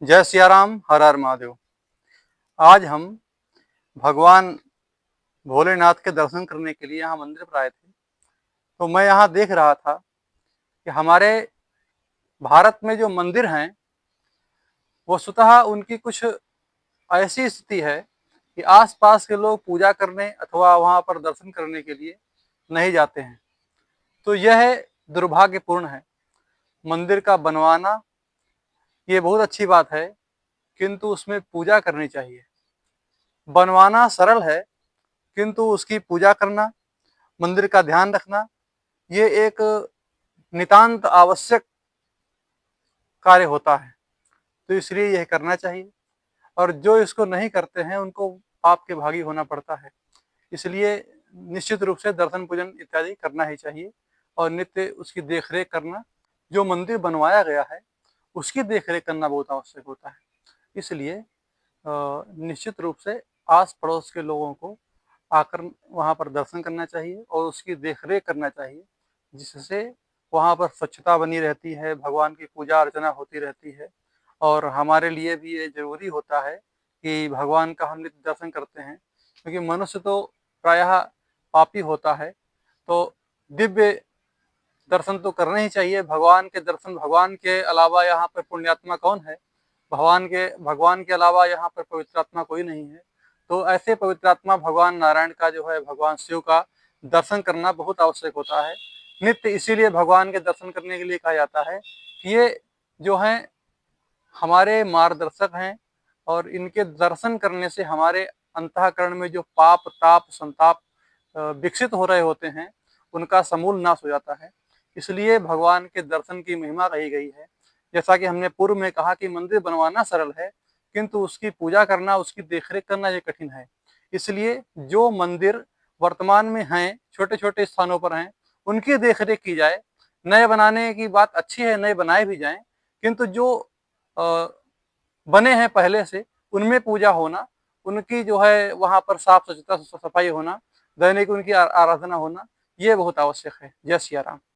जय सिया राम, हर हर महादेव। आज हम भगवान भोलेनाथ के दर्शन करने के लिए यहाँ मंदिर पर आए थे। तो मैं यहाँ देख रहा था कि हमारे भारत में जो मंदिर हैं, वो स्वतः उनकी कुछ ऐसी स्थिति है कि आस-पास के लोग पूजा करने अथवा वहाँ पर दर्शन करने के लिए नहीं जाते हैं। तो यह दुर्भाग्यपूर्ण है। मंदिर का बनवाना ये बहुत अच्छी बात है, किंतु उसमें पूजा करनी चाहिए। बनवाना सरल है, किंतु उसकी पूजा करना, मंदिर का ध्यान रखना, ये एक नितांत आवश्यक कार्य होता है। तो इसलिए यह करना चाहिए और जो इसको नहीं करते हैं उनको पाप के भागी होना पड़ता है। इसलिए निश्चित रूप से दर्शन पूजन इत्यादि करना ही चाहिए और नित्य उसकी देख-रेख करना, जो मंदिर बनवाया गया है उसकी देख-रेख करना बहुत आवश्यक होता है। इसलिए निश्चित रूप से आस-पड़ोस के लोगों को आकर वहाँ पर दर्शन करना चाहिए और उसकी देख-रेख करना चाहिए, जिससे वहाँ पर स्वच्छता बनी रहती है, भगवान की पूजा-अर्चना होती रहती है और हमारे लिए भी ये ज़रूरी होता है कि भगवान का हम नित्य दर्शन करते हैं, क्योंकि मनुष्य तो प्रायः पापी होता है, तो दिव्य दर्शन तो करने ही चाहिए। भगवान के अलावा यहाँ पर पुण्यात्मा कौन है? भगवान के अलावा यहाँ पर पवित्र आत्मा कोई नहीं है। तो ऐसे पवित्र आत्मा भगवान नारायण का जो है, भगवान शिव का दर्शन करना बहुत आवश्यक होता है। नित्य इसीलिए भगवान के दर्शन करने के लिए कहा जाता है कि ये जो हैं हमारे मार्गदर्शक हैं और इनके दर्शन करने से हमारे अंतःकरण में जो पाप, ताप, संताप विकसित हो रहे होते हैं, उनका समूल नाश हो जाता है। इसलिए भगवान के दर्शन की महिमा कही गई है। जैसा कि हमने पूर्व में कहा कि मंदिर बनवाना सरल है, किंतु उसकी पूजा करना, उसकी देख-रेख करना ये कठिन है। इसलिए जो मंदिर वर्तमान में हैं, छोटे-छोटे स्थानों पर हैं, उनकी देख-रेख की जाए। नए बनाने की बात अच्छी है, नए बनाए भी जाएँ, किंतु जो अ, बने हैं पहले से, उनमें पूजा होना, उनकी जो है वहाँ पर साफ-स्वच्छता, सफाई होना, दैनिक उनकी आराधना होना, ये बहुत आवश्यक है। जय सिया राम।